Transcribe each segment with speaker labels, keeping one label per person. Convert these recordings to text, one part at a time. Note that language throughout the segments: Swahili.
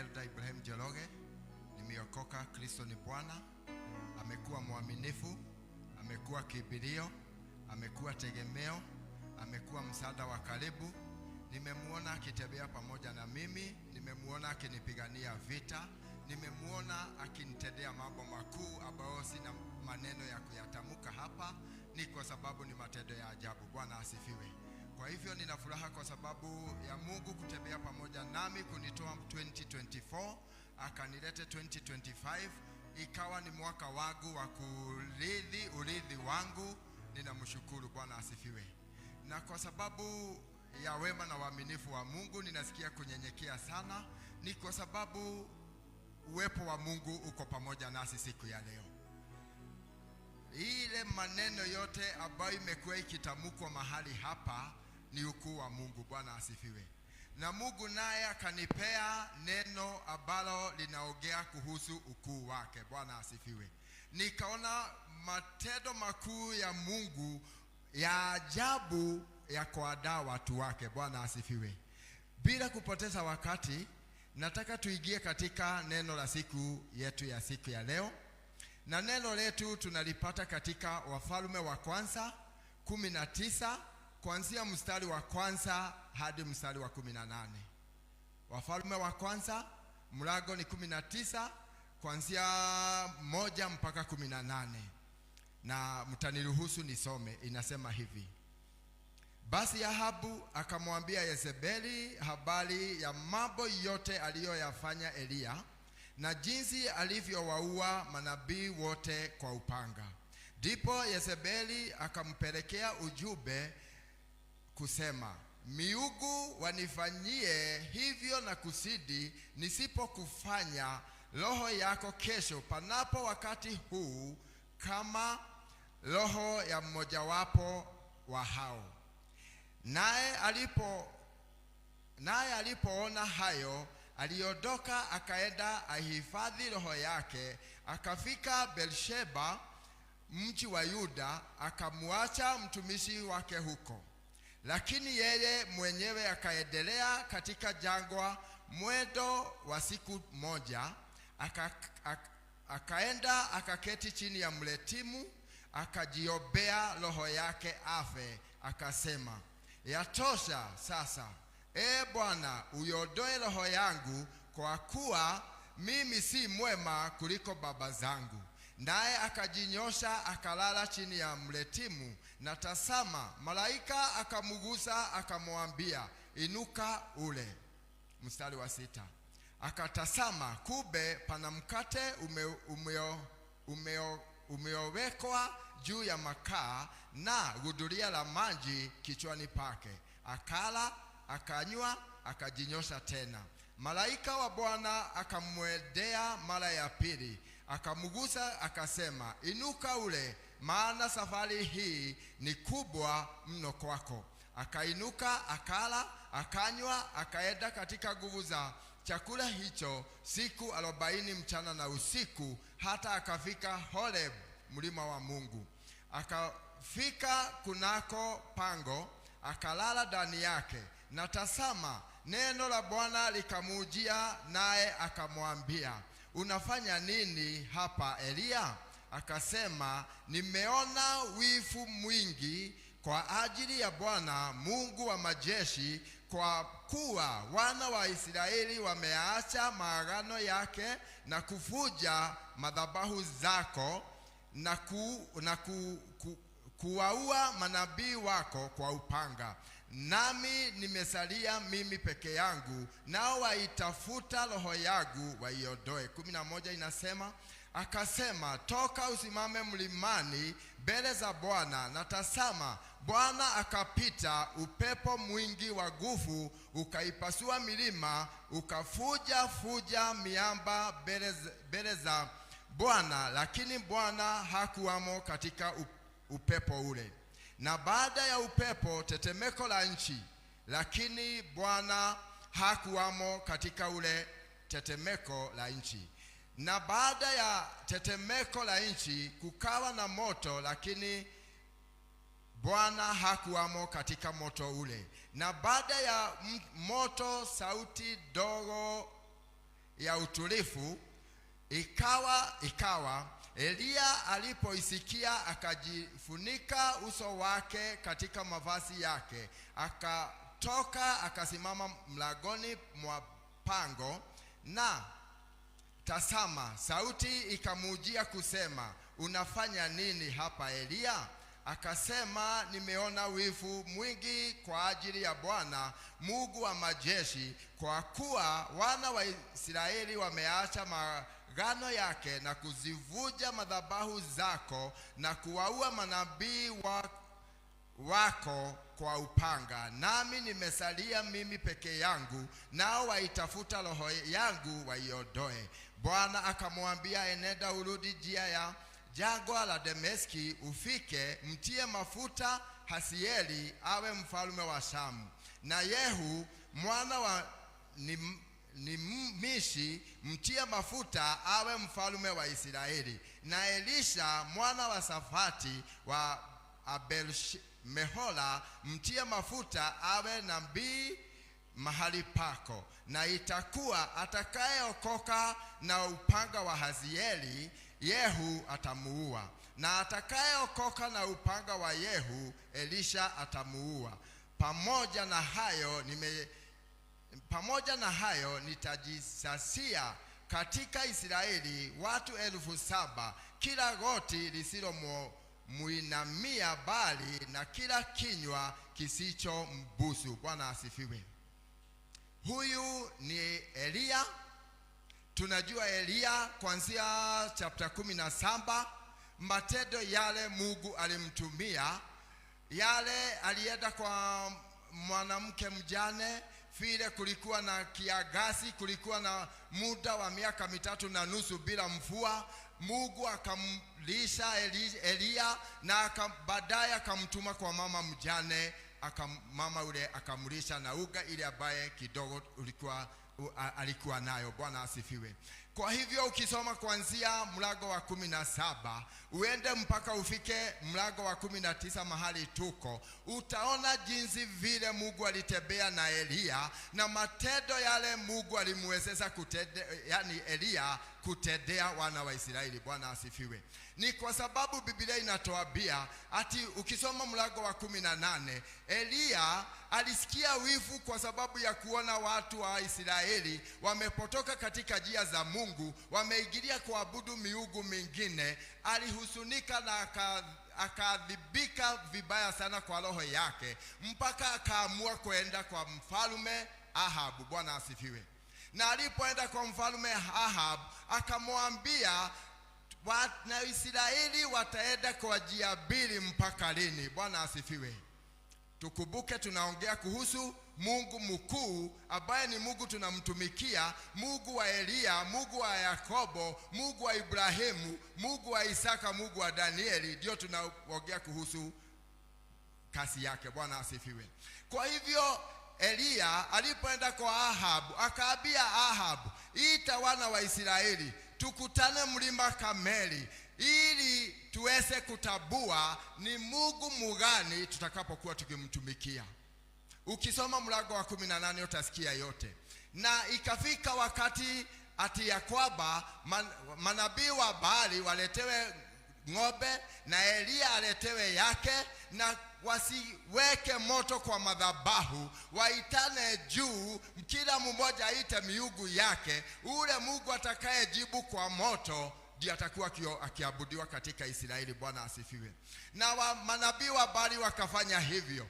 Speaker 1: Elder Ibrahim Joroge. Nimeokoka, Kristo ni Bwana. Amekuwa mwaminifu, amekuwa kibirio, amekuwa tegemeo, amekuwa msaada wa karibu. Nimemuona akitembea pamoja na mimi, nimemuona akinipigania vita, nimemuona akinitendea mambo makuu ambayo sina maneno ya kuyatamka hapa. Ni kwa sababu ni matendo ya ajabu. Bwana asifiwe. Kwa hivyo nina furaha kwa sababu ya Mungu kutembea pamoja nami, kunitoa 2024 akanilete 2025, ikawa ni mwaka wangu wa kurithi urithi wangu. Ninamshukuru. Bwana asifiwe. Na kwa sababu ya wema na uaminifu wa Mungu ninasikia kunyenyekea sana. Ni kwa sababu uwepo wa Mungu uko pamoja nasi siku ya leo. Ile maneno yote ambayo imekuwa ikitamkwa mahali hapa ni ukuu wa Mungu. Bwana asifiwe. Na Mungu naye akanipea neno ambalo linaongea kuhusu ukuu wake. Bwana asifiwe. Nikaona matendo makuu ya Mungu ya ajabu ya kuandaa watu wake. Bwana asifiwe. Bila kupoteza wakati, nataka tuingie katika neno la siku yetu ya siku ya leo. Na neno letu tunalipata katika Wafalme wa kwanza 19 kuanzia mstari wa kwanza hadi mstari wa 18. Wafalme wa kwanza mlango ni 19 kuanzia 1 mpaka 18. Na mtaniruhusu nisome. Inasema hivi: Basi Ahabu akamwambia Yezebeli habari ya mambo yote aliyoyafanya Eliya na jinsi alivyowaua manabii wote kwa upanga. Ndipo Yezebeli akampelekea ujumbe kusema, miungu wanifanyie hivyo na kusidi nisipokufanya roho yako kesho panapo wakati huu kama roho ya mmojawapo wa hao. Naye alipoona hayo, aliondoka akaenda ahifadhi roho yake, akafika Beersheba mji wa Yuda, akamwacha mtumishi wake huko. Lakini yeye mwenyewe akaendelea katika jangwa mwendo wa siku moja, akaenda akaketi chini ya mletimu, akajiombea roho yake afe, akasema, yatosha sasa, Bwana, uiondoe roho yangu, kwa kuwa mimi si mwema kuliko baba zangu. Naye akajinyosha akalala chini ya mletimu, na tazama, malaika akamgusa akamwambia, inuka ule. Mstari wa 6. Akatazama, kumbe pana mkate umeowekwa juu ya makaa na gudulia la maji kichwani pake. Akala, akanywa, akajinyosha tena. Malaika wa Bwana akamwendea mara ya pili, akamgusa akasema, inuka ule, maana safari hii ni kubwa mno kwako. Akainuka, akala, akanywa, akaenda katika nguvu za chakula hicho siku 40 mchana na usiku, hata akafika Horeb, mlima wa Mungu. Akafika kunako pango, akalala ndani yake. Na tazama, neno la Bwana likamujia, naye akamwambia, unafanya nini hapa Eliya? Akasema, nimeona wivu mwingi kwa ajili ya Bwana Mungu wa majeshi, kwa kuwa wana wa Israeli wameacha maagano yake na kuvuja madhabahu zako na kuwaua manabii wako kwa upanga. Nami nimesalia mimi peke yangu, nao waitafuta roho yangu waiondoe. 11 inasema, akasema, toka usimame mlimani mbele za Bwana. Na tazama, Bwana akapita, upepo mwingi wa nguvu ukaipasua milima, ukafuja miamba mbele za Bwana, lakini Bwana hakuwamo katika upepo ule. Na baada ya upepo tetemeko la nchi, lakini Bwana hakuwamo katika ule tetemeko la nchi. Na baada ya tetemeko la nchi kukawa na moto, lakini Bwana hakuwamo katika moto ule. Na baada ya moto sauti dogo ya utulivu. Ikawa Eliya alipoisikia akajifunika uso wake katika mavazi yake, akatoka akasimama mlangoni mwa pango, na tazama, sauti ikamujia kusema, unafanya nini hapa Eliya? Akasema, nimeona wivu mwingi kwa ajili ya Bwana Mungu wa majeshi, kwa kuwa wana wa Israeli wameacha maagano yake na kuzivunja madhabahu zako na kuwaua manabii wako kwa upanga. Nami nimesalia mimi peke yangu, nao waitafuta roho yangu waiondoe. Bwana akamwambia, enenda urudi njia ya jangwa la Dameski, ufike mtie mafuta Hazaeli awe mfalme wa Shamu, na Yehu mwana wa Nimshi mtie mafuta awe mfalme wa Israeli, na Elisha mwana wa Safati wa Abel-Mehola mtie mafuta awe nabii mahali pako. Na itakuwa atakayeokoka na upanga wa Hazaeli, Yehu atamuua, na atakayeokoka na upanga wa Yehu, Elisha atamuua. Pamoja na hayo nitajisasia katika Israeli watu 7,000, kila goti lisilomuinamia Baali na kila kinywa kisichombusu. Bwana asifiwe. Huyu ni Eliya. Tunajua Eliya kuanzia chapter 17, matendo yale Mungu alimtumia, yale alienda kwa mwanamke mjane, vile kulikuwa na kiangazi, kulikuwa na muda wa miaka 3.5 bila mvua. Mungu akamlisha Eliya, na baadaye akamtuma kwa mama mjane, mama ule akamlisha na uga ile ambaye kidogo alikuwa nayo. Bwana asifiwe. Kwa hivyo ukisoma kuanzia mlango wa 17 uende mpaka ufike mlango wa 19 mahali tuko, utaona jinsi vile Mungu alitembea na Eliya na matendo yale Mungu alimwezesha Eliya kutendea wana wa Israeli. Bwana asifiwe. Ni kwa sababu Biblia inatuambia ati ukisoma mlango wa 18, Eliya alisikia wivu kwa sababu ya kuona watu wa Israeli wamepotoka katika njia za Mungu, wameingilia kuabudu miungu mingine. Alihusunika na akaadhibika vibaya sana kwa roho yake, mpaka akaamua kwenda kwa mfalme Ahabu. Bwana asifiwe. Na alipoenda kwa mfalme Ahabu, akamwambia, wana Israeli wataenda kwa njia mbili mpaka lini? Bwana asifiwe. Tukumbuke tunaongea kuhusu Mungu mkuu ambaye ni Mungu tunamtumikia, Mungu wa Eliya, Mungu wa Yakobo, Mungu wa Ibrahimu, Mungu wa Isaka, Mungu wa Danieli. Ndio tunaongea kuhusu kazi yake. Bwana asifiwe. Kwa hivyo Eliya alipoenda kwa Ahabu, akaambia Ahabu, ita wana wa Israeli tukutane mlima Kameli, ili tuweze kutabua ni Mungu mgani tutakapokuwa tukimtumikia. Ukisoma mlango wa 18 utasikia yote. Na ikafika wakati ati ya kwamba manabii wa Baali waletewe ng'ombe na Eliya aletewe yake, na wasiweke moto kwa madhabahu, waitane juu, kila mmoja aite miungu yake. Ule Mungu atakayejibu kwa moto ndiye atakuwa akiabudiwa katika Israeli. Bwana asifiwe. Na manabii wa Baali wakafanya hivyo,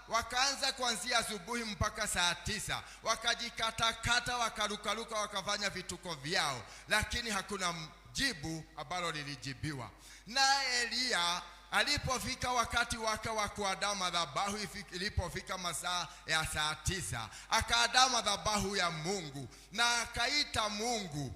Speaker 1: wakaanza kuanzia asubuhi mpaka saa 9, wakajikatakata, wakarukaruka, wakafanya vituko vyao, lakini hakuna jibu ambalo lilijibiwa. Na Eliya alipofika wakati wake wa kuandaa madhabahu, ilipofika masaa ya saa 9, akaandaa madhabahu ya Mungu na akaita Mungu.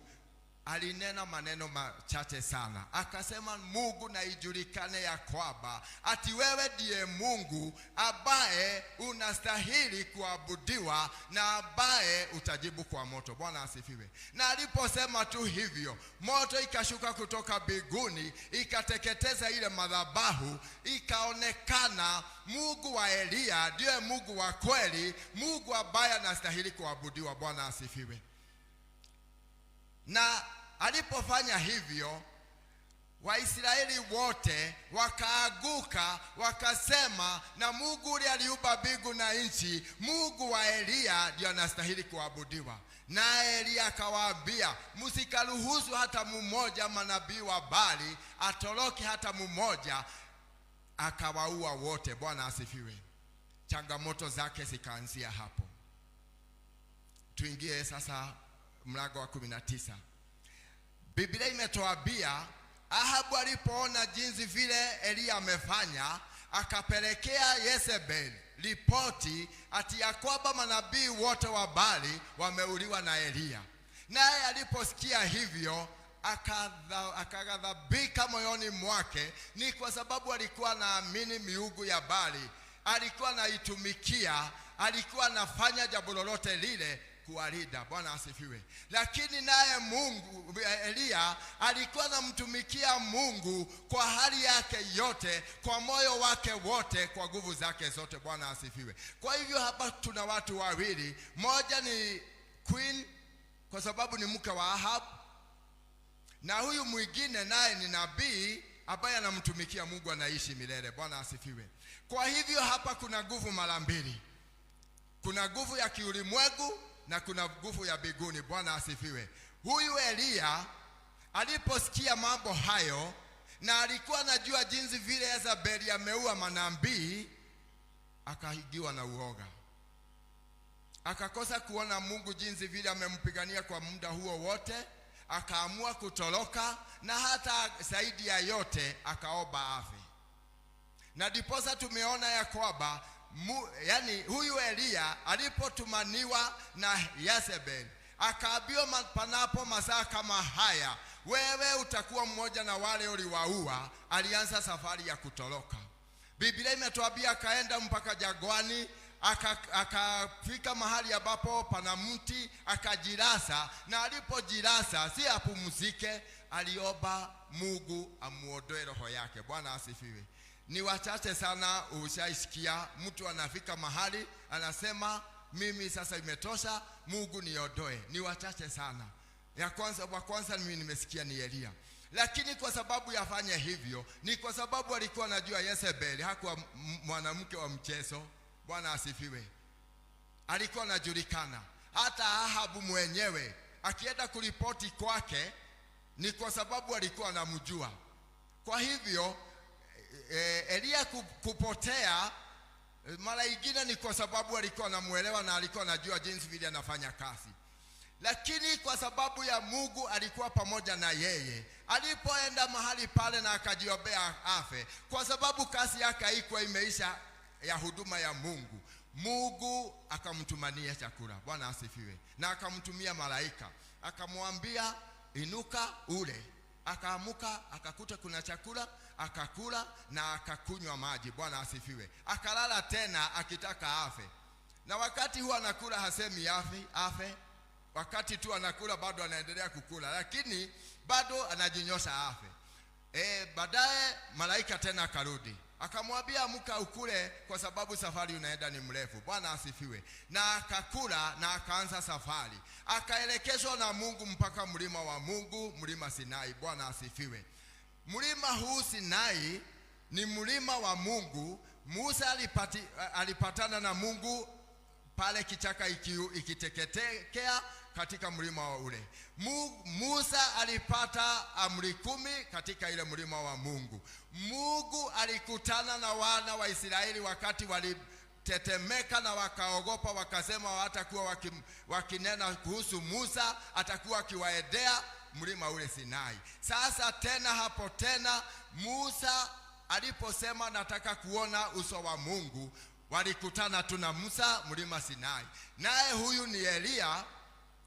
Speaker 1: Alinena maneno machache sana, akasema, Mungu na ijulikane ya kwamba ati wewe ndiye Mungu ambaye unastahili kuabudiwa na ambaye utajibu kwa moto. Bwana asifiwe. Na aliposema tu hivyo, moto ikashuka kutoka mbinguni ikateketeza ile madhabahu. Ikaonekana Mungu wa Eliya ndiye Mungu wa kweli, Mungu ambaye anastahili kuabudiwa. Bwana asifiwe. Na alipofanya hivyo, Waisraeli wote wakaaguka, wakasema, na Mungu ule aliumba mbingu na nchi, Mungu wa Eliya ndiye anastahili kuabudiwa. Naye Eliya akawaambia, msikaruhusu hata mmoja manabii wa Baali atoroke hata mmoja. Akawaua wote. Bwana asifiwe. Changamoto zake zikaanzia hapo. Tuingie sasa mlango wa 19. Biblia imetoabia Ahabu alipoona jinsi vile Eliya amefanya, akapelekea Yezebeli ripoti ati ya kwamba manabii wote wa Baali wameuliwa na Eliya. Naye aliposikia hivyo, akaghadhabika moyoni mwake. Ni kwa sababu alikuwa anaamini miungu ya Baali, alikuwa anaitumikia, alikuwa anafanya jambo lolote lile kuwalinda. Bwana asifiwe. Lakini naye Mungu, Eliya alikuwa anamtumikia Mungu kwa hali yake yote, kwa moyo wake wote, kwa nguvu zake zote. Bwana asifiwe. Kwa hivyo hapa tuna watu wawili. Moja ni queen kwa sababu ni mke wa Ahab, na huyu mwingine naye ni nabii ambaye anamtumikia Mungu, anaishi milele. Bwana asifiwe. Kwa hivyo hapa kuna nguvu mara mbili. Kuna nguvu ya kiulimwengu na kuna nguvu ya mbinguni. Bwana asifiwe. Huyu Eliya aliposikia mambo hayo, na alikuwa anajua jinsi vile Yezebeli ameua manabii, akaingiwa na uoga. Akakosa kuona Mungu jinsi vile amempigania kwa muda huo wote, akaamua kutoroka, na hata zaidi ya yote akaomba afe. Na diposa tumeona ya kwamba huyu Eliya alipotumaniwa na Yezebeli, akaambiwa panapo masaa kama haya, wewe utakuwa mmoja na wale uliwaua. Alianza safari ya kutoroka. Biblia imetuambia akaenda mpaka jangwani, akafika mahali ambapo pana mti, akajilasa. Na alipojilasa, si apumzike, aliomba Mungu amuondoe roho yake. Bwana asifiwe. Ni wachache sana ushaisikia mtu anafika mahali anasema, mimi sasa imetosha, Mungu niondoe. Ni wachache sana. Wa kwanza mimi nimesikia ni Eliya. Lakini kwa sababu yafanye hivyo, ni kwa sababu alikuwa anajua Yezebeli hakuwa mwanamke wa mchezo. Bwana asifiwe. Alikuwa anajulikana. Hata Ahabu mwenyewe akienda kuripoti kwake, ni kwa sababu alikuwa anamjua. Kwa hivyo Eliya kupotea mara nyingine ni kwa sababu alikuwa anamuelewa na alikuwa anajua jinsi vile anafanya kazi. Lakini kwa sababu ya Mungu alikuwa pamoja na yeye, alipoenda mahali pale na akajiombea afe, kwa sababu kazi yake haikuwa imeisha ya huduma ya Mungu, Mungu akamtumania chakula. Bwana asifiwe. Na akamtumia malaika, akamwambia inuka ule. Akaamuka, akakuta kuna chakula, akakula na akakunywa maji. Bwana asifiwe. Akalala tena akitaka afe. Na wakati huo anakula hasemi afe. Wakati tu anakula bado anaendelea kukula, lakini bado anajinyosha afe. Baadaye malaika tena akarudi, akamwambia amka ukule kwa sababu safari unaenda ni mrefu. Bwana asifiwe. Na akakula na akaanza safari. Akaelekezwa na Mungu mpaka mlima wa Mungu, mlima Sinai. Bwana asifiwe. Mlima huu Sinai ni mlima wa Mungu. Musa alipatana na Mungu pale kichaka ikiteketea katika mlima wa ule. Musa alipata amri 10 katika ile mlima wa Mungu. Mungu alikutana na wana wa Israeli wakati walitetemeka na wakaogopa, wakasema hatakuwa wakinena kuhusu Musa, atakuwa akiwaendea mlima ule Sinai. Sasa tena hapo tena Musa aliposema nataka kuona uso wa Mungu, walikutana tu na Musa mlima Sinai. Naye huyu ni Eliya,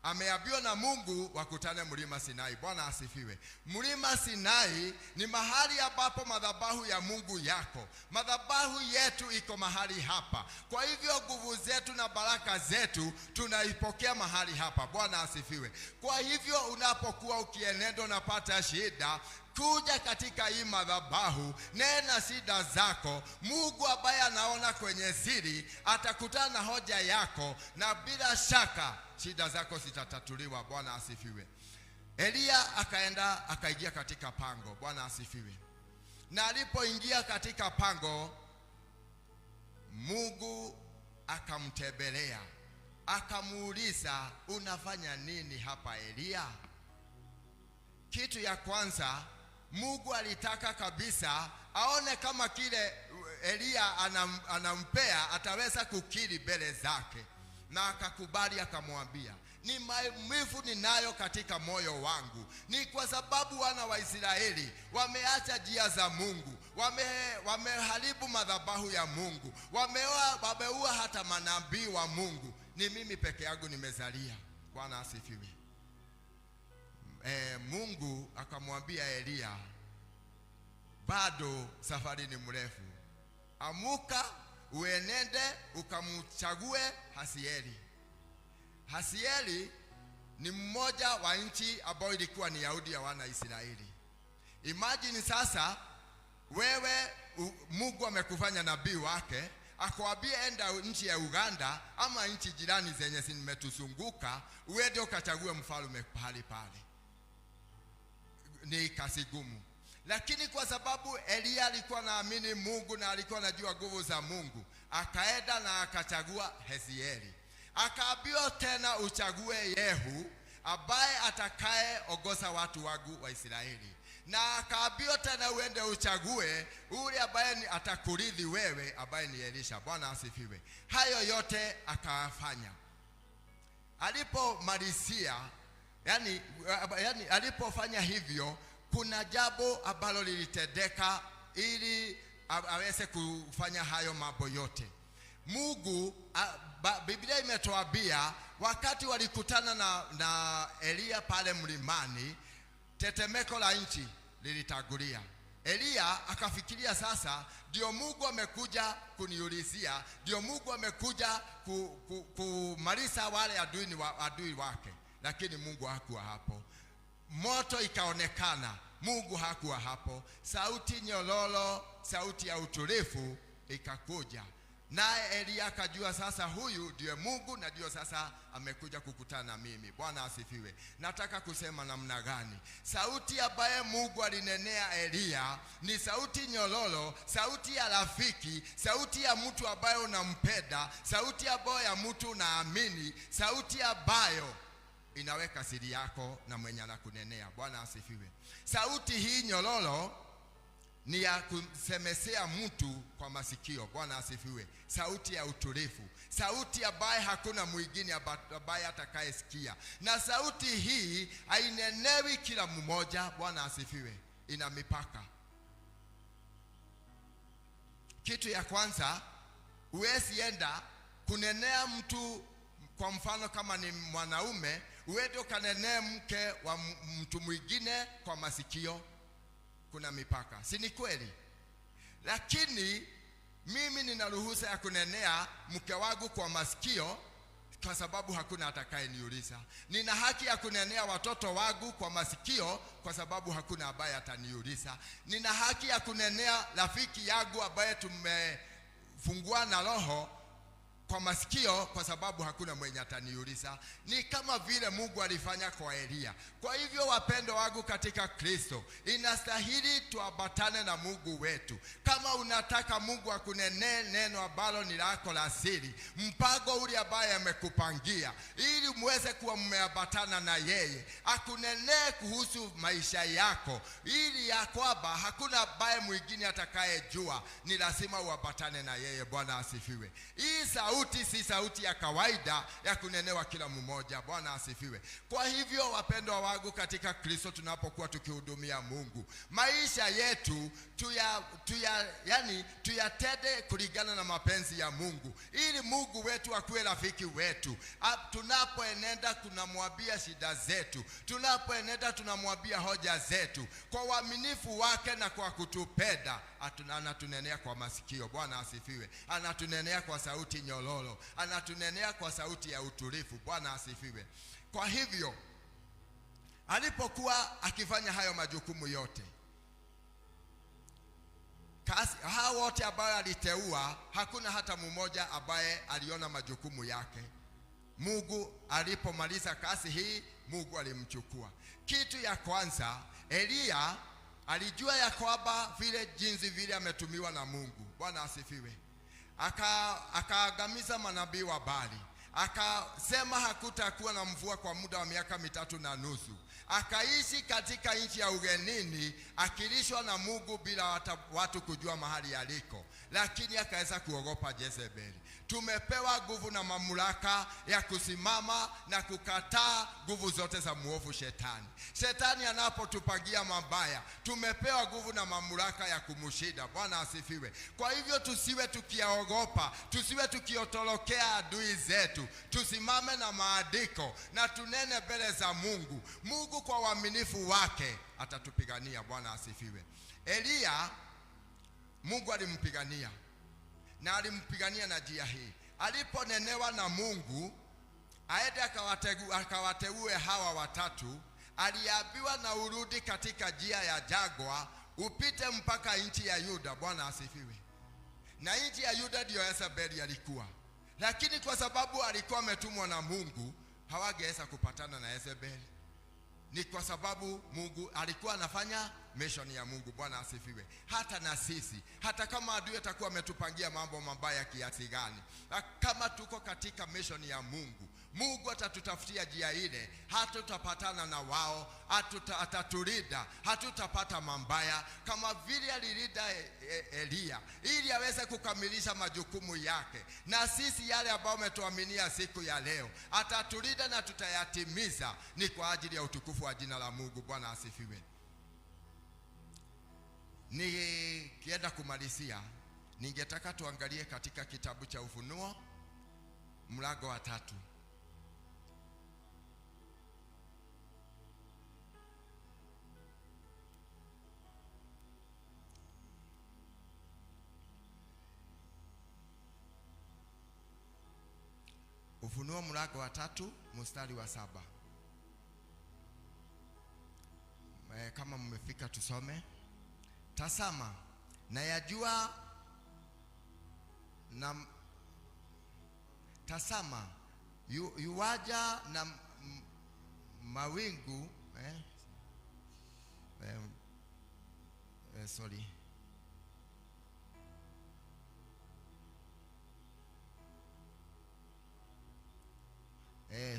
Speaker 1: ameambiwa na Mungu wakutane mlima Sinai. Bwana asifiwe. Mlima Sinai ni mahali ambapo madhabahu ya Mungu yako. Madhabahu yetu iko mahali hapa. Kwa hivyo nguvu zetu na baraka zetu tunaipokea mahali hapa. Bwana asifiwe. Kwa hivyo unapokuwa ukienenda unapata shida, kuja katika hii madhabahu, nena shida zako. Mungu ambaye anaona kwenye siri atakutana na hoja yako, na bila shaka shida zako zitatatuliwa. Bwana asifiwe. Elia akaenda akaingia katika pango. Bwana asifiwe. Na alipoingia katika pango, Mungu akamtembelea, akamuuliza, unafanya nini hapa Elia? Kitu ya kwanza, Mungu alitaka kabisa aone kama kile Elia anampea ataweza kukiri mbele zake, na akakubali. Akamwambia, ni maumivu ninayo katika moyo wangu, ni kwa sababu wana wa Israeli wameacha njia za Mungu, wameharibu madhabahu ya Mungu, wameua hata manabii wa Mungu. Ni mimi peke yangu nimezalia. Bwana asifiwe. Mungu akamwambia Elia, bado safari ni mrefu. Amuka uenende ukamchague Hazaeli. Hazaeli ni mmoja wa nchi ambayo ilikuwa ni Yahudi ya wana Israeli. Imagine sasa wewe, Mungu amekufanya nabii wake, akwambia enda nchi ya Uganda ama nchi jirani zenye zimetuzunguka, uende ukachague mfalme pale pale. Ni kazi gumu. Lakini kwa sababu Elia alikuwa naamini Mungu na alikuwa anajua nguvu za Mungu, akaenda na akachagua Hazaeli. Akaambiwa tena uchague Yehu ambaye atakaye ongoza watu wangu wa Israeli. Na akaambiwa tena uende uchague ule ambaye atakurithi wewe, ambaye ni Elisha. Bwana asifiwe. Hayo yote akafanya. Alipomalizia, yani alipofanya hivyo, kuna jambo ambalo lilitendeka ili aweze kufanya hayo mambo yote. Mungu, Biblia imetuambia wakati walikutana na Elia pale mlimani, tetemeko la nchi lilitangulia. Elia akafikiria, sasa ndio Mungu amekuja kuniulizia, ndio Mungu amekuja kumaliza wale adui wake. Lakini Mungu hakuwa hapo. Moto ikaonekana, Mungu hakuwa hapo. Sauti nyororo, sauti ya utulivu ikakuja. Naye Elia akajua sasa huyu ndiye Mungu, na ndio sasa amekuja kukutana na mimi. Bwana asifiwe. Nataka kusema namna gani? Sauti ambaye Mungu alinenea Elia ni sauti nyororo, sauti ya rafiki, sauti ya mtu ambaye unampenda, sauti ambayo ya mtu unaamini, sauti ambayo inaweka siri yako na mwenye anakunenea. Bwana asifiwe. Sauti hii nyororo ni ya kusemesea mtu kwa masikio. Bwana asifiwe. Sauti ya utulivu, sauti ambaye hakuna mwingine ambaye atakayesikia. Na sauti hii hainenewi kila mmoja. Bwana asifiwe. Ina mipaka. Kitu ya kwanza, huwezi enda kunenea mtu, kwa mfano kama ni mwanaume, uende ukanenee mke wa mtu mwingine kwa masikio. Kuna mipaka, si ni kweli? Lakini mimi nina ruhusa ya kunenea mke wangu kwa masikio, kwa sababu hakuna atakayeniuliza. Nina haki ya kunenea watoto wangu kwa masikio, kwa sababu hakuna ambaye ataniuliza. Nina haki ya kunenea rafiki yangu ambaye tumefungua na roho kwa masikio, kwa sababu hakuna mwenye ataniuliza. Ni kama vile Mungu alifanya kwa Elia. Kwa hivyo wapendo wangu katika Kristo, inastahili tuambatane na Mungu wetu. Kama unataka Mungu akunenee neno ambalo ni lako la siri, mpango ule ambaye amekupangia, ili muweze kuwa mmeambatana na yeye, akunenee kuhusu maisha yako, ili ya kwamba hakuna ambaye mwingine atakayejua. Ni lazima uambatane na yeye. Bwana asifiwe. Hii sauti si sauti ya kawaida ya kunenewa kila mmoja. Bwana asifiwe. Kwa hivyo wapendwa wangu katika Kristo, tunapokuwa tukihudumia Mungu, maisha yetu tuyatende kulingana na mapenzi ya Mungu, ili Mungu wetu akuwe rafiki wetu. Tunapoenenda tunamwambia shida zetu, tunapoenenda tunamwambia hoja zetu, kwa uaminifu wake na kwa kutupenda. Anatunenea kwa masikio. Bwana asifiwe. Anatunenea kwa sauti nyororo, anatunenea kwa sauti ya utulivu. Bwana asifiwe. Kwa hivyo alipokuwa akifanya hayo majukumu yote, hao wote ambao aliteua, hakuna hata mmoja ambaye aliona majukumu yake. Mungu alipomaliza kazi hii, Mungu alimchukua. Kitu ya kwanza, Elia alijua ya kwamba jinsi vile ametumiwa na Mungu. Bwana asifiwe. Akaagamiza manabii wa Baali. Akasema hakutakuwa na mvua kwa muda wa miaka 3.5. Akaishi katika nchi ya ugenini akilishwa na Mungu bila hata watu kujua mahali aliko, lakini akaweza kuogopa Jezebeli. Tumepewa nguvu na mamlaka ya kusimama na kukataa nguvu zote za muovu shetani. Shetani anapotupangia mabaya, tumepewa nguvu na mamlaka ya kumshinda. Bwana asifiwe. Kwa hivyo tusiwe tukiogopa, tusiwe tukiotolokea adui zetu. Tusimame na maandiko na tunene mbele za Mungu. Mungu kwa uaminifu wake atatupigania. Bwana asifiwe. Elia, Mungu alimpigania, na alimpigania na njia hii. Aliponenewa na Mungu aende akawateue hawa watatu, aliambiwa na urudi katika njia ya jangwa, upite mpaka nchi ya Yuda. Bwana asifiwe. Na nchi ya Yuda ndio Yezebeli alikuwa, lakini kwa sababu alikuwa ametumwa na Mungu, hawangeweza kupatana na Yezebeli. Ni kwa sababu Mungu alikuwa anafanya mission ya Mungu. Bwana asifiwe. Hata na sisi, hata kama adui atakuwa ametupangia mambo mabaya kiasi gani, kama tuko katika mission ya Mungu, Mungu atatutafutia njia ile. Hatutapatana na wao, atatulinda, hatutapata mambaya, kama vile alilinda Elia ili aweze kukamilisha majukumu yake. Na sisi yale ambao umetuaminia siku ya leo, atatulinda na tutayatimiza. Ni kwa ajili ya utukufu wa jina la Mungu. Bwana asifiwe. Nikienda kumalizia, ningetaka tuangalie katika kitabu cha Ufunuo mlango wa 3. Ufunuo mlango wa 3 mstari wa 7. Kama mmefika tusome. Tazama, nayajua na tazama yuwaja na mawingu sorry.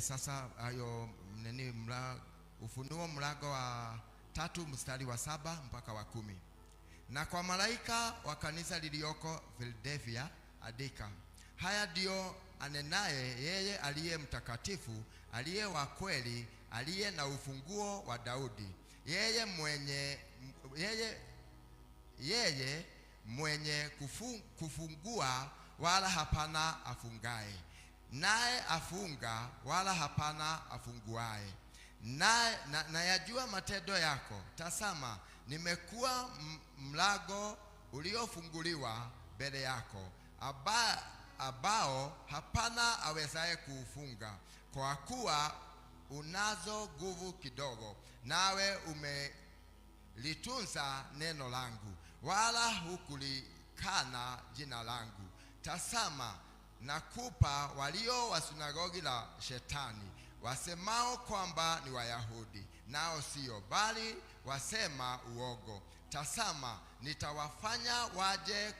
Speaker 1: Sasa hayo nini, Ufunuo mlango wa 3 mstari wa 7 mpaka wa 10. Na kwa malaika wa kanisa lilioko Philadelphia andika, haya ndio anenaye yeye aliye mtakatifu, aliye wa kweli, aliye na ufunguo wa Daudi, yeye mwenye kufungua wala hapana afungaye, naye afunga wala hapana afunguaye. Na yajua matendo yako. Tazama, nimekuwa mlango uliofunguliwa mbele yako, ambao hapana awezaye kuufunga. Kwa kuwa unazo nguvu kidogo, nawe umelitunza neno langu, wala hukulikana jina langu. Tazama, nakupa walio wa sinagogi la Shetani, wasemao kwamba ni Wayahudi, nao sio, bali wasema uongo. Tazama, nitawafanya waje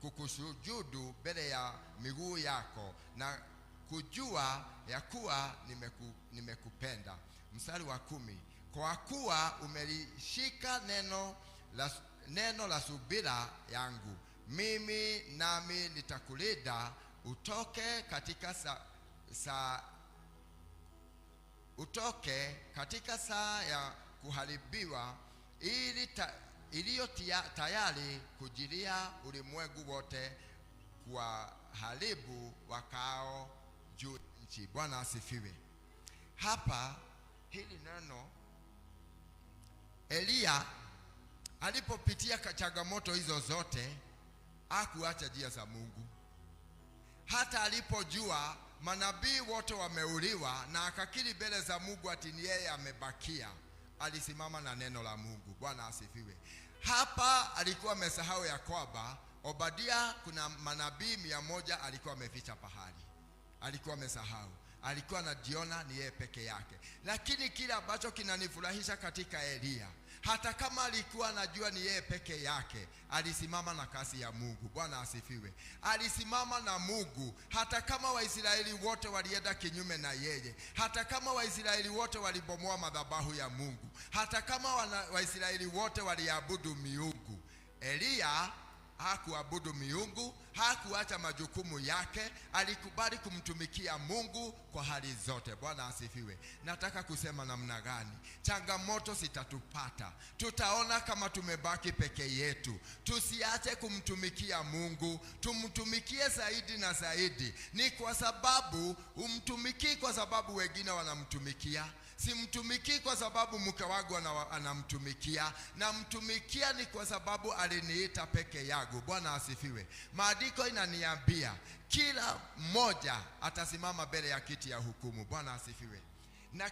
Speaker 1: kukusujudu mbele ya miguu yako, na kujua ya kuwa nimekupenda. Mstari wa 10. Kwa kuwa umelishika neno la subira yangu, mimi nami nitakulinda utoke katika saa ya kuharibiwa, iliyo tayari kujilia ulimwengu wote, kuwaharibu wakao juu nchi. Bwana asifiwe. Hapa hili neno, Elia alipopitia changamoto hizo zote, hakuacha njia za Mungu. Hata alipojua manabii wote wameuliwa na akakiri mbele za Mungu ati yeye amebakia, alisimama na neno la Mungu. Bwana asifiwe. Hapa alikuwa amesahau ya kwamba Obadia kuna manabii 100 alikuwa ameficha pahali. Alikuwa amesahau. alikuwa anajiona ni yeye peke yake. Lakini kile ambacho kinanifurahisha katika Elia, hata kama alikuwa anajua ni yeye peke yake, alisimama na kazi ya Mungu. Bwana asifiwe. Alisimama na Mungu hata kama Waisraeli wote walienda kinyume na yeye, hata kama Waisraeli wote walibomoa madhabahu ya Mungu, hata kama Waisraeli wote waliabudu miungu, Elia hakuabudu miungu, hakuacha majukumu yake, alikubali kumtumikia Mungu kwa hali zote. Bwana asifiwe. Nataka kusema namna gani changamoto zitatupata, tutaona kama tumebaki peke yetu. Tusiache kumtumikia Mungu, tumtumikie zaidi na zaidi. Ni kwa sababu umtumiki kwa sababu wengine wanamtumikia. Simtumiki kwa sababu mke wangu anamtumikia, na mtumikia ni kwa sababu aliniita peke yangu. Bwana asifiwe. Maandiko inaniambia kila mmoja atasimama mbele ya kiti ya hukumu. Bwana asifiwe. Na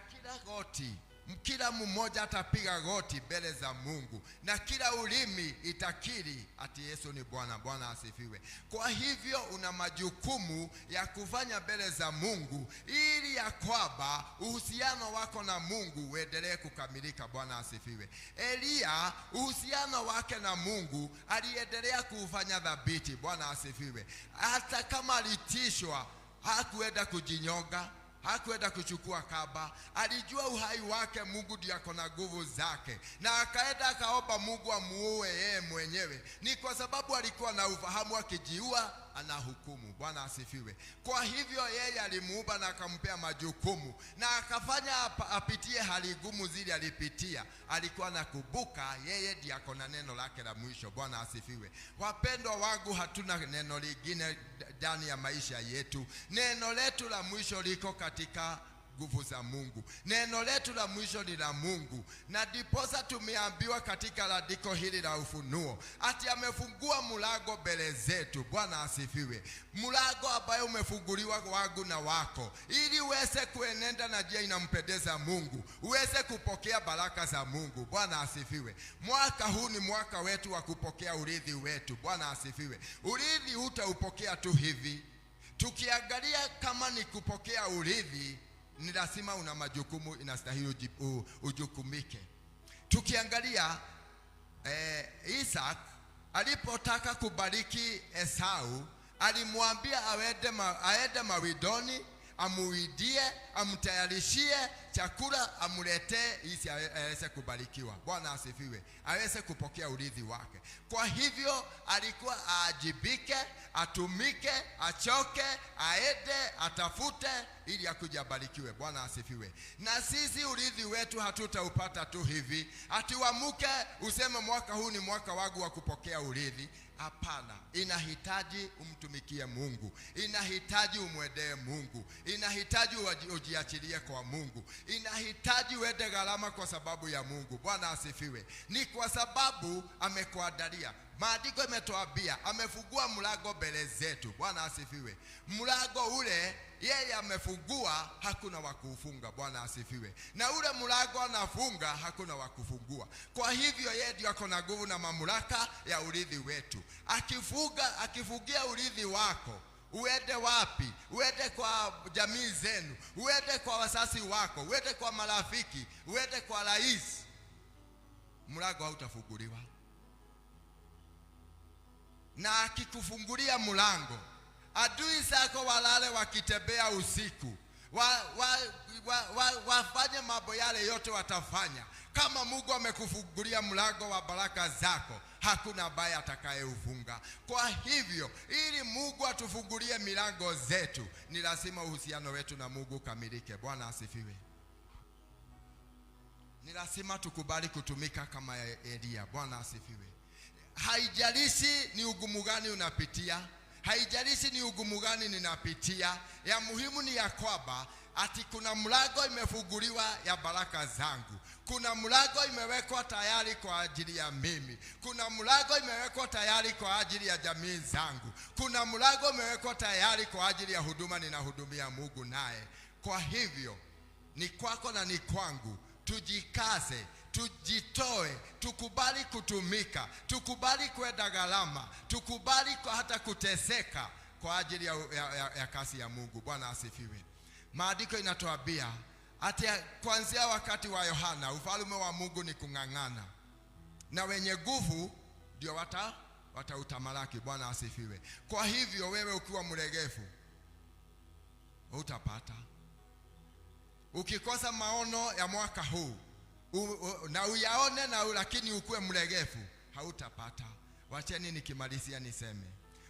Speaker 1: kila mmoja atapiga goti mbele za Mungu, na kila ulimi itakiri ati Yesu ni Bwana. Bwana asifiwe. Kwa hivyo una majukumu ya kufanya mbele za Mungu, ili ya kwamba uhusiano wako na Mungu uendelee kukamilika. Bwana asifiwe. Elia, uhusiano wake na Mungu aliendelea kufanya dhabiti. Bwana asifiwe. Hata kama alitishwa, hakuenda kujinyonga, hakuenda kuchukua kaba. Alijua uhai wake Mungu ndiye ako na nguvu zake, na akaenda akaomba Mungu amuue yeye mwenyewe. Ni kwa sababu alikuwa na ufahamu akijiua anahukumu. Bwana asifiwe. Kwa hivyo yeye alimuumba na akampea majukumu, na akafanya apitie hali ngumu zile alipitia. Alikuwa nakumbuka yeye ndiye ako na neno lake la mwisho. Bwana asifiwe. Wapendwa wangu, hatuna neno lingine ndani ya maisha yetu. Neno letu la mwisho liko katika nguvu za Mungu. Neno letu la mwisho ni la Mungu, na ndiposa tumeambiwa katika andiko hili la Ufunuo ati amefungua mlango mbele zetu. Bwana asifiwe. Mlango ambayo umefunguliwa wangu na wako, ili uweze kuenenda na njia inampendeza Mungu, uweze kupokea baraka za Mungu. Bwana asifiwe. Mwaka huu ni mwaka wetu wa kupokea urithi wetu. Bwana asifiwe. Urithi hutaupokea tu hivi. Tukiangalia kama ni kupokea urithi, ni lazima una majukumu, inastahili ujukumike. Tukiangalia Isaac alipotaka kubariki Esau, alimwambia aende mawindoni, amuidie, amtayarishie chakula, amuletee ili aweze kubarikiwa. Bwana asifiwe. Aweze kupokea urithi wake. Kwa hivyo alikuwa aajibike, atumike, achoke, aende, atafute ili akuje abarikiwe. Bwana asifiwe. Na sisi urithi wetu hatutaupata tu hivi, ati uamuke useme mwaka huu ni mwaka wangu wa kupokea urithi. Hapana. Inahitaji umtumikie Mungu, inahitaji umwendee Mungu, inahitaji ujiachilie kwa Mungu, inahitaji uende gharama kwa sababu ya Mungu. Bwana asifiwe. Ni kwa sababu amekuandalia. Maandiko imetuambia amefungua mlango mbele zetu. Bwana asifiwe. Mlango ule yeye amefungua, hakuna wa kuufunga. Bwana asifiwe. Na ule mlango anafunga, hakuna wa kufungua. Kwa hivyo yeye ndiye ako na nguvu na mamlaka ya urithi wetu. Akifungia urithi wako, uende wapi? Uende kwa jamii zenu, uende kwa wasasi wako, uende kwa marafiki, uende kwa rais, mlango hautafunguliwa. Na akikufungulia mlango, adui zako walale wakitembea usiku, wafanye mambo yale yote watafanya. Kama Mungu amekufungulia mlango wa baraka zako, hakuna ambaye atakayeufunga. Kwa hivyo ili Mungu atufungulie milango zetu, ni lazima uhusiano wetu na Mungu kamilike. Bwana asifiwe. Ni lazima tukubali kutumika kama Elia. Bwana asifiwe. Haijalishi ni ugumu gani unapitia, haijalishi ni ugumu gani ninapitia, ya muhimu ni ya kwamba ati kuna mlango imefunguliwa ya baraka zangu. Kuna mlango imewekwa tayari kwa ajili ya mimi. Kuna mlango imewekwa tayari kwa ajili ya jamii zangu. Kuna mlango imewekwa tayari kwa ajili ya huduma ninahudumia Mungu naye. Kwa hivyo ni kwako na ni kwangu. Tujikaze, tujitoe, tukubali kutumika, tukubali kwenda gharama, tukubali hata kuteseka kwa ajili ya kazi ya Mungu. Bwana asifiwe. Maandiko inatuambia ati kuanzia wakati wa Yohana ufalme wa Mungu ni kung'ang'ana, na wenye nguvu ndio watautamalaki. Bwana asifiwe. Kwa hivyo wewe ukiwa mlegevu utapata. Ukikosa maono ya mwaka huu na uyaone lakini ukuwe mlegevu, hautapata. Wacheni nikimalizia niseme,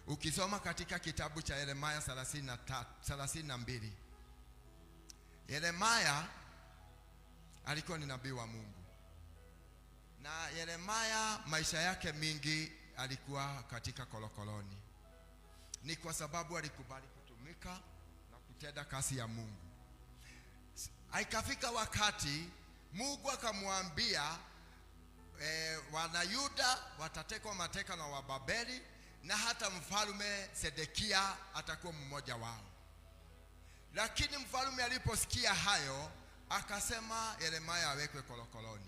Speaker 1: ukisoma katika kitabu cha Yeremia 32, Yeremia alikuwa ni nabii wa Mungu, na Yeremia maisha yake mingi alikuwa katika kolokoloni. Ni kwa sababu alikubali kutumika na kutenda kazi ya Mungu. Ikafika wakati Mungu akamwambia wana Yuda watatekwa mateka na Wababeli, na hata mfalme Sedekia atakuwa mmoja wao. Lakini mfalme aliposikia hayo akasema Yeremia awekwe kolokoloni.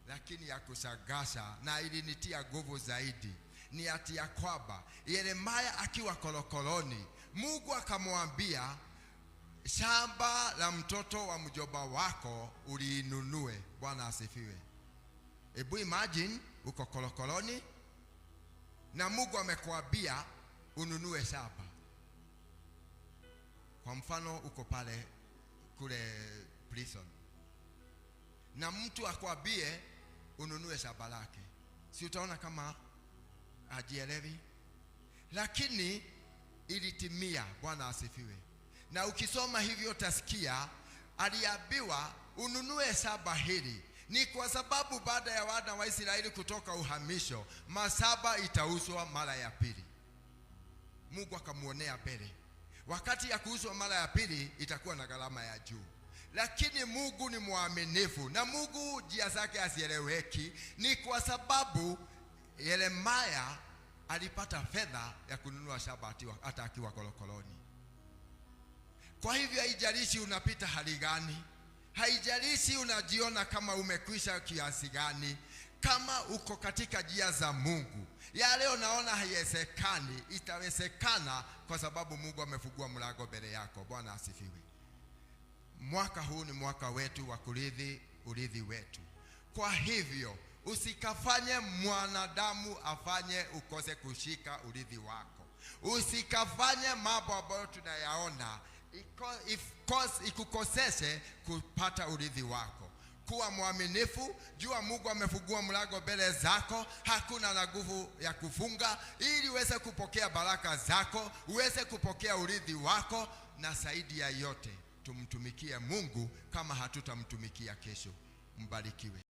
Speaker 1: Lakini ya kushangaza na ilinitia nguvu zaidi ni ati ya kwamba Yeremia akiwa kolokoloni, Mungu akamwambia shamba la mtoto wa mjomba wako uliinunue. Bwana asifiwe. Ebu imagine uko kolokoloni na Mungu amekwambia ununue shamba. Kwa mfano uko pale kule prison na mtu akwambie ununue shamba lake, si utaona kama hajielewi? Lakini ilitimia. Bwana asifiwe. Na ukisoma hivyo utasikia aliambiwa ununue shamba hili ni kwa sababu baada ya wana wa Israeli kutoka uhamisho, mashamba itauzwa mara ya pili. Mungu akamuonea mbele, wakati ya kuuzwa mara ya pili itakuwa na gharama ya juu. Lakini Mungu ni mwaminifu, na Mungu njia zake hazieleweki. Ni kwa sababu Yeremia alipata fedha ya kununua shamba hata akiwa kolokoloni. Kwa hivyo haijalishi unapita hali gani, haijalishi unajiona kama umekwisha kiasi gani, kama uko katika njia za Mungu, yale unaona haiwezekani itawezekana, kwa sababu Mungu amefungua mlango mbele yako. Bwana asifiwe. Mwaka huu ni mwaka wetu wa kurithi urithi wetu. Kwa hivyo usikafanye mwanadamu afanye ukose kushika urithi wako. Usikafanye mambo ambayo tunayaona ikukoseshe kupata urithi wako. Kuwa mwaminifu, jua Mungu amefungua mlango mbele zako, hakuna na nguvu ya kufunga, ili uweze kupokea baraka zako, uweze kupokea urithi wako. Na zaidi ya yote tumtumikie Mungu kama hatutamtumikia kesho. Mbarikiwe.